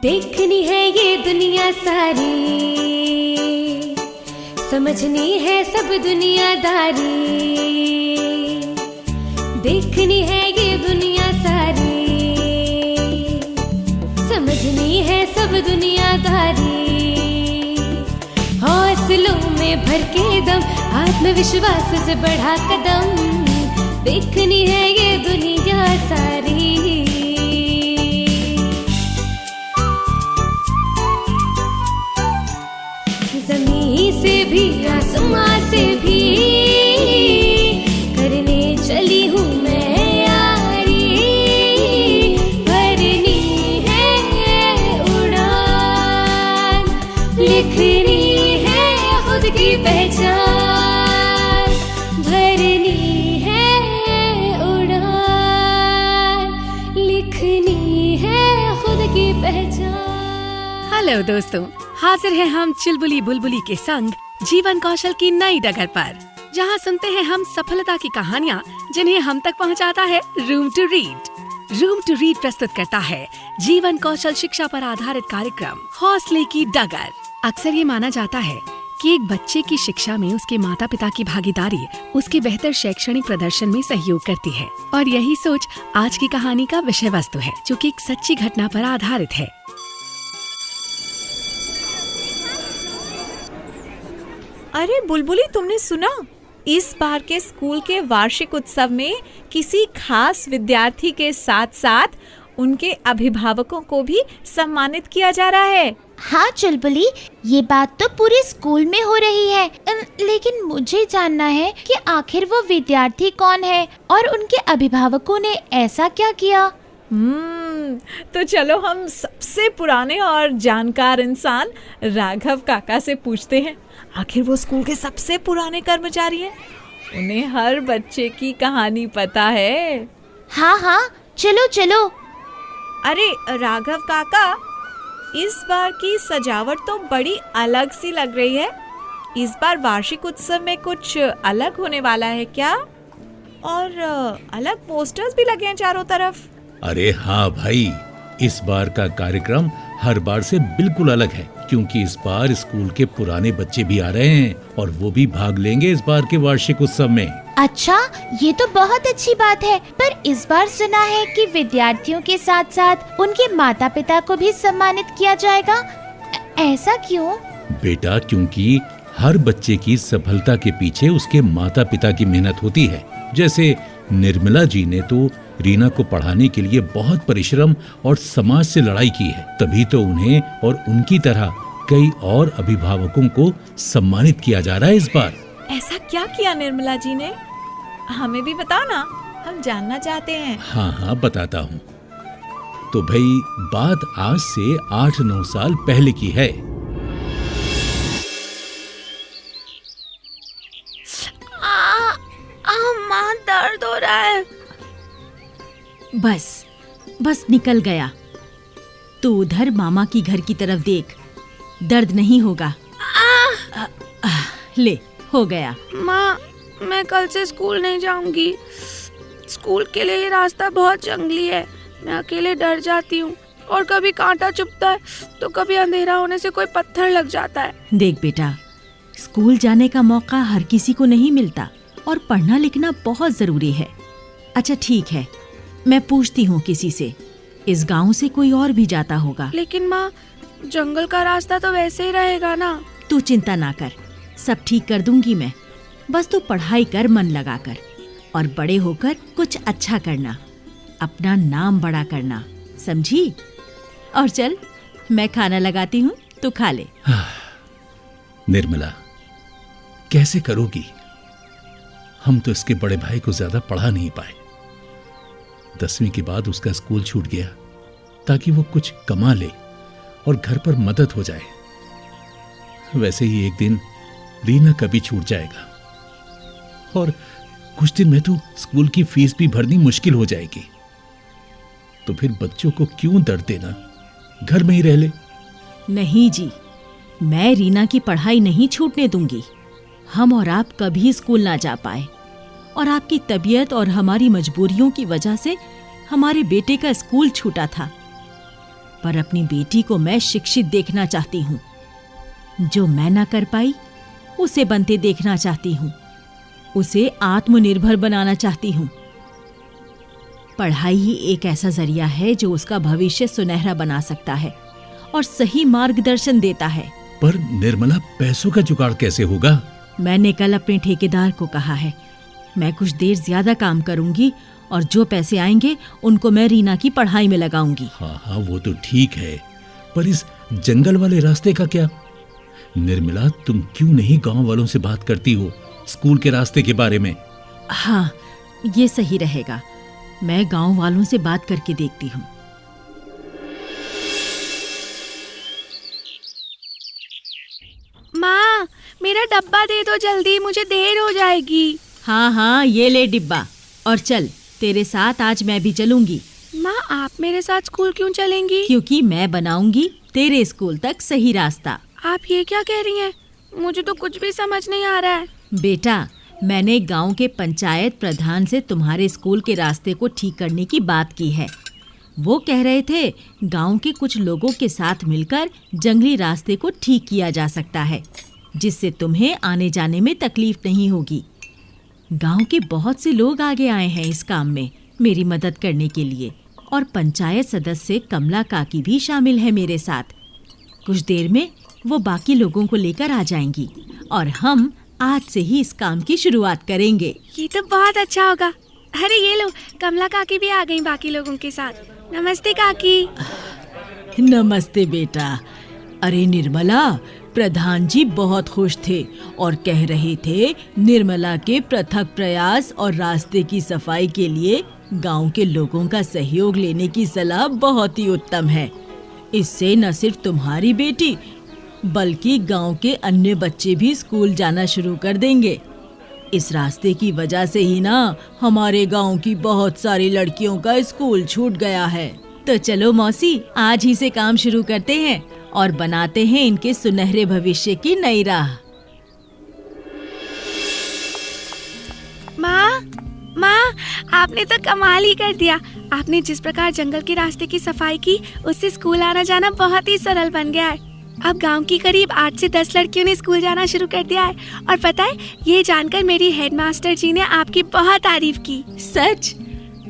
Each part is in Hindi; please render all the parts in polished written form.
देखनी है ये दुनिया सारी, समझनी है सब दुनियादारी। देखनी है ये दुनिया सारी, समझनी है सब दुनियादारी। हौसलों में भर के दम, आत्मविश्वास से बढ़ा कदम। देखनी है ये दुनिया सारी। ज़मीन से भी आसमां से भी करने चली हूँ मैं यारी। भरनी है उड़ान, लिखनी है खुद की पहचान। भरनी है उड़ान, लिखनी है खुद की पहचान। हेलो दोस्तों, हाजिर हैं हम चुलबुली बुलबुली के संग जीवन कौशल की नई डगर पर, जहां सुनते हैं हम सफलता की कहानियां जिन्हें हम तक पहुंचाता है Room to Read. Room to Read प्रस्तुत करता है जीवन कौशल शिक्षा पर आधारित कार्यक्रम हौसले की डगर। अक्सर ये माना जाता है कि एक बच्चे की शिक्षा में उसके माता पिता की भागीदारी उसके बेहतर शैक्षणिक प्रदर्शन में सहयोग करती है, और यही सोच आज की कहानी का विषय वस्तु है, जो कि एक सच्ची घटना पर आधारित है। अरे बुलबुली, तुमने सुना? इस बार के स्कूल के वार्षिक उत्सव में किसी खास विद्यार्थी के साथ साथ उनके अभिभावकों को भी सम्मानित किया जा रहा है। हाँ चुलबुली, ये बात तो पूरे स्कूल में हो रही है, लेकिन मुझे जानना है कि आखिर वो विद्यार्थी कौन है और उनके अभिभावकों ने ऐसा क्या किया। तो चलो हम सबसे पुराने और जानकार इंसान राघव काका से पूछते हैं। आखिर वो स्कूल के सबसे पुराने कर्मचारी हैं, उन्हें हर बच्चे की कहानी पता है। हाँ हाँ, चलो चलो। अरे राघव काका, इस बार की सजावट तो बड़ी अलग सी लग रही है। इस बार वार्षिक उत्सव में कुछ अलग होने वाला है क्या? और अलग पोस्टर्स भी लगे हैं चारों तरफ। अरे हाँ भाई, इस बार का कार्यक्रम हर बार से बिल्कुल अलग है, क्योंकि इस बार स्कूल के पुराने बच्चे भी आ रहे हैं और वो भी भाग लेंगे इस बार के वार्षिक उत्सव में। अच्छा, ये तो बहुत अच्छी बात है, पर इस बार सुना है कि विद्यार्थियों के साथ साथ उनके माता पिता को भी सम्मानित किया जाएगा। ऐसा क्यों? बेटा, क्योंकि हर बच्चे की सफलता के पीछे उसके माता पिता की मेहनत होती है। जैसे निर्मला जी ने तो रीना को पढ़ाने के लिए बहुत परिश्रम और समाज से लड़ाई की है, तभी तो उन्हें और उनकी तरह कई और अभिभावकों को सम्मानित किया जा रहा है इस बार। ऐसा क्या किया निर्मला जी ने? हमें भी बताओ ना, हम जानना चाहते हैं। हाँ हाँ, बताता हूँ। तो भाई, बात आज से 8-9 साल पहले की है। माँ, दर्द हो रहा है। बस निकल गया। तू उधर मामा की घर की तरफ देख, दर्द नहीं होगा। ले, हो गया। माँ, मैं कल से स्कूल नहीं जाऊंगी। स्कूल के लिए ये रास्ता बहुत जंगली है, मैं अकेले डर जाती हूँ, और कभी कांटा चुभता है तो कभी अंधेरा होने से कोई पत्थर लग जाता है। देख बेटा, स्कूल जाने का मौका हर किसी को नहीं मिलता, और पढ़ना लिखना बहुत जरूरी है। अच्छा ठीक है, मैं पूछती हूँ किसी से, इस गांव से कोई और भी जाता होगा। लेकिन माँ, जंगल का रास्ता तो वैसे ही रहेगा ना। तू चिंता ना कर, सब ठीक कर दूंगी मैं। बस तू पढ़ाई कर मन लगाकर, और बड़े होकर कुछ अच्छा करना, अपना नाम बड़ा करना, समझी? और चल, मैं खाना लगाती हूँ, तू खा ले। निर्मला, कैसे करोगी? हम तो इसके बड़े भाई को ज्यादा पढ़ा नहीं पाए। 10वीं के बाद उसका स्कूल छूट गया, ताकि वो कुछ कमा ले और घर पर मदद हो जाए। वैसे ही एक दिन रीना का भी छूट जाएगा, और कुछ दिन में तो स्कूल की फीस भी भरनी मुश्किल हो जाएगी। तो फिर बच्चों को क्यों दर्द देना, घर में ही रह ले। नहीं जी, मैं रीना की पढ़ाई नहीं छूटने दूंगी। हम और आप कभी स्कूल ना जा पाए, और आपकी तबीयत और हमारी मजबूरियों की वजह से हमारे बेटे का स्कूल छूटा था। पर अपनी बेटी को मैं शिक्षित देखना चाहती हूँ। जो मैं ना कर पाई उसे बनते देखना चाहती हूँ। उसे आत्मनिर्भर बनाना चाहती हूँ। पढ़ाई ही एक ऐसा जरिया है जो उसका भविष्य सुनहरा बना सकता है और सही मार्गदर्शन देता है। पर निर्मला, पैसों का जुगाड़ कैसे होगा? मैंने कल अपने ठेकेदार को कहा है, मैं कुछ देर ज्यादा काम करूंगी और जो पैसे आएंगे उनको मैं रीना की पढ़ाई में लगाऊंगी। हाँ, वो तो ठीक है, पर इस जंगल वाले रास्ते का क्या? निर्मला, तुम क्यों नहीं गांव वालों से बात करती हो स्कूल के रास्ते के बारे में? हाँ, ये सही रहेगा। मैं गांव वालों से बात करके देखती हूँ। माँ, मेरा डब्बा दे दो जल्दी, मुझे देर हो जाएगी। हाँ, ये ले डिब्बा और चल, तेरे साथ आज मैं भी चलूंगी। माँ, आप मेरे साथ स्कूल क्यों चलेंगी? क्योंकि मैं बनाऊंगी तेरे स्कूल तक सही रास्ता। आप ये क्या कह रही हैं? मुझे तो कुछ भी समझ नहीं आ रहा है। बेटा, मैंने गांव के पंचायत प्रधान से तुम्हारे स्कूल के रास्ते को ठीक करने की बात की है। वो कह रहे थे गांव के कुछ लोगों के साथ मिलकर जंगली रास्ते को ठीक किया जा सकता है, जिससे तुम्हें आने जाने में तकलीफ नहीं होगी। गांव के बहुत से लोग आगे आए हैं इस काम में मेरी मदद करने के लिए, और पंचायत सदस्य कमला काकी भी शामिल है मेरे साथ। कुछ देर में वो बाकी लोगों को लेकर आ जाएंगी और हम आज से ही इस काम की शुरुआत करेंगे। ये तो बहुत अच्छा होगा। अरे ये लो, कमला काकी भी आ गई बाकी लोगों के साथ। नमस्ते काकी। नमस्ते बेटा। अरे निर्मला, प्रधान जी बहुत खुश थे और कह रहे थे निर्मला के पृथक प्रयास और रास्ते की सफाई के लिए गांव के लोगों का सहयोग लेने की सलाह बहुत ही उत्तम है। इससे न सिर्फ तुम्हारी बेटी बल्कि गांव के अन्य बच्चे भी स्कूल जाना शुरू कर देंगे। इस रास्ते की वजह से ही ना हमारे गांव की बहुत सारी लड़कियों का स्कूल छूट गया है। तो चलो मौसी, आज ही से काम शुरू करते हैं और बनाते हैं इनके सुनहरे भविष्य की नई राह। माँ, आपने तो कमाल ही कर दिया। आपने जिस प्रकार जंगल के रास्ते की सफाई की, उससे स्कूल आना जाना बहुत ही सरल बन गया है। अब गांव की करीब 8 से 10 लड़कियों ने स्कूल जाना शुरू कर दिया है। और पता है, ये जानकर मेरी हेडमास्टर जी ने आपकी बहुत तारीफ की। सच?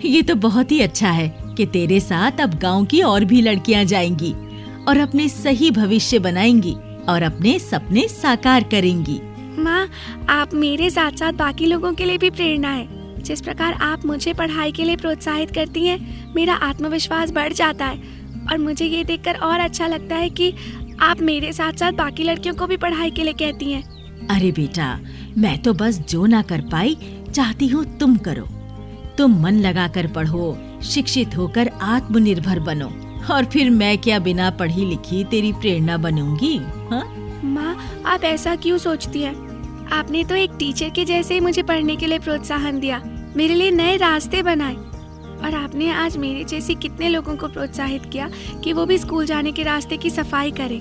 ये तो बहुत ही अच्छा है कि तेरे साथ अब गांव की और भी लड़कियां जाएंगी और अपने सही भविष्य बनाएंगी और अपने सपने साकार करेंगी। माँ, आप मेरे साथ साथ बाकी लोगों के लिए भी प्रेरणा है। जिस प्रकार आप मुझे पढ़ाई के लिए प्रोत्साहित करती हैं, मेरा आत्मविश्वास बढ़ जाता है और मुझे ये देखकर और अच्छा लगता है कि आप मेरे साथ साथ बाकी लड़कियों को भी पढ़ाई के लिए कहती हैं। अरे बेटा, मैं तो बस जो ना कर पाई चाहती हूँ तुम करो। तुम मन लगाकर पढ़ो, शिक्षित होकर आत्मनिर्भर बनो, और फिर मैं क्या बिना पढ़ी लिखी तेरी प्रेरणा बनूंगी? हाँ माँ, आप ऐसा क्यों सोचती हैं? आपने तो एक टीचर के जैसे ही मुझे पढ़ने के लिए प्रोत्साहन दिया, मेरे लिए नए रास्ते बनाए, और आपने आज मेरे जैसे कितने लोगों को प्रोत्साहित किया कि वो भी स्कूल जाने के रास्ते की सफाई करें,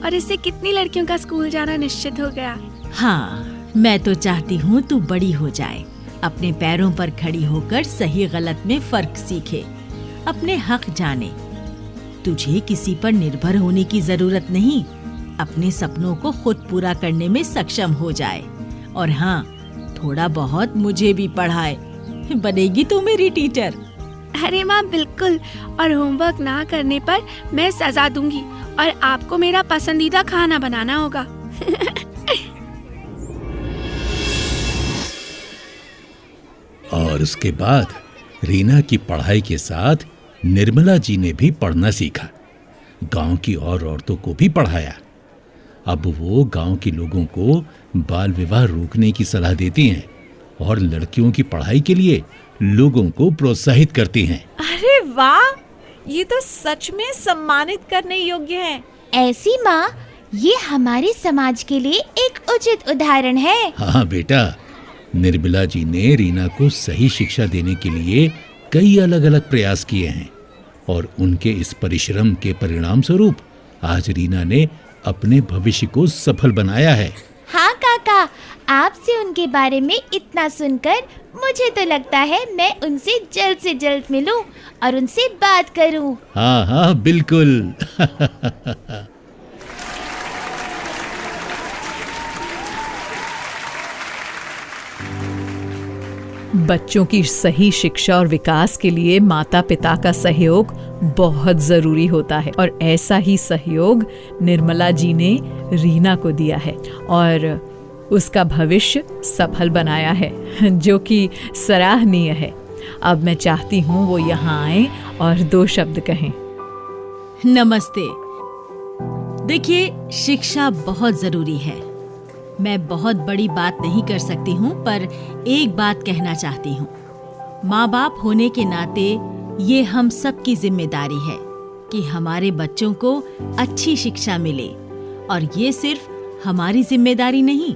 और इससे कितनी लड़कियों का स्कूल जाना निश्चित हो गया। हाँ, मैं तो चाहती हूँ तू बड़ी हो जाए, अपने पैरों पर खड़ी होकर सही गलत में फर्क सीखे, अपने हक जाने। तुझे किसी पर निर्भर होने की जरूरत नहीं, अपने सपनों को खुद पूरा करने में सक्षम हो जाए। और हाँ, थोड़ा बहुत मुझे भी पढ़ाए। बनेगी तू मेरी टीचर। अरे माँ, बिल्कुल। और होमवर्क ना करने पर मैं सजा दूंगी और आपको मेरा पसंदीदा खाना बनाना होगा। और उसके बाद रीना की पढ़ाई के साथ निर्मला जी ने भी पढ़ना सीखा। गांव की और औरतों को भी पढ़ाया। अब वो गांव के लोगों को बाल विवाह रोकने की सलाह देती हैं और लड़कियों की पढ़ाई के लिए लोगों को प्रोत्साहित करती हैं। अरे वाह, ये तो सच में सम्मानित करने योग्य है। ऐसी माँ, ये हमारे समाज के लिए एक उचित उदाहरण है। हाँ बेटा, निर्मला जी ने रीना को सही शिक्षा देने के लिए कई अलग अलग प्रयास किए हैं और उनके इस परिश्रम के परिणाम स्वरूप आज रीना ने अपने भविष्य को सफल बनाया है। हाँ काका, आपसे उनके बारे में इतना सुनकर मुझे तो लगता है मैं उनसे जल्द से जल्द मिलूं और उनसे बात करूं। हाँ हाँ बिल्कुल। बच्चों की सही शिक्षा और विकास के लिए माता पिता का सहयोग बहुत जरूरी होता है और ऐसा ही सहयोग निर्मला जी ने रीना को दिया है और उसका भविष्य सफल बनाया है, जो कि सराहनीय है। अब मैं चाहती हूँ वो यहाँ आए और 2 शब्द कहें। नमस्ते। देखिए, शिक्षा बहुत जरूरी है। मैं बहुत बड़ी बात नहीं कर सकती हूँ, पर एक बात कहना चाहती हूँ। माँ बाप होने के नाते ये हम सब की जिम्मेदारी है कि हमारे बच्चों को अच्छी शिक्षा मिले, और ये सिर्फ हमारी जिम्मेदारी नहीं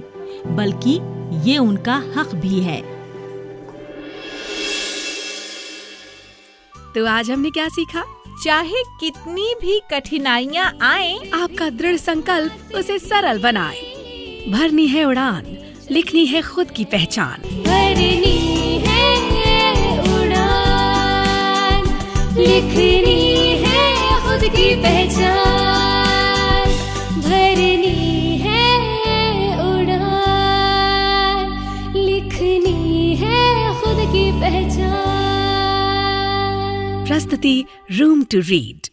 बल्कि ये उनका हक भी है। तो आज हमने क्या सीखा? चाहे कितनी भी कठिनाइयाँ आएं, आपका दृढ़ संकल्प उसे सरल बनाए। भरनी है उड़ान, लिखनी है खुद की पहचान। भरनी है उड़ान, लिखनी है खुद की पहचान। भरनी है उड़ान, लिखनी है खुद की पहचान। प्रस्तुति रूम टू रीड।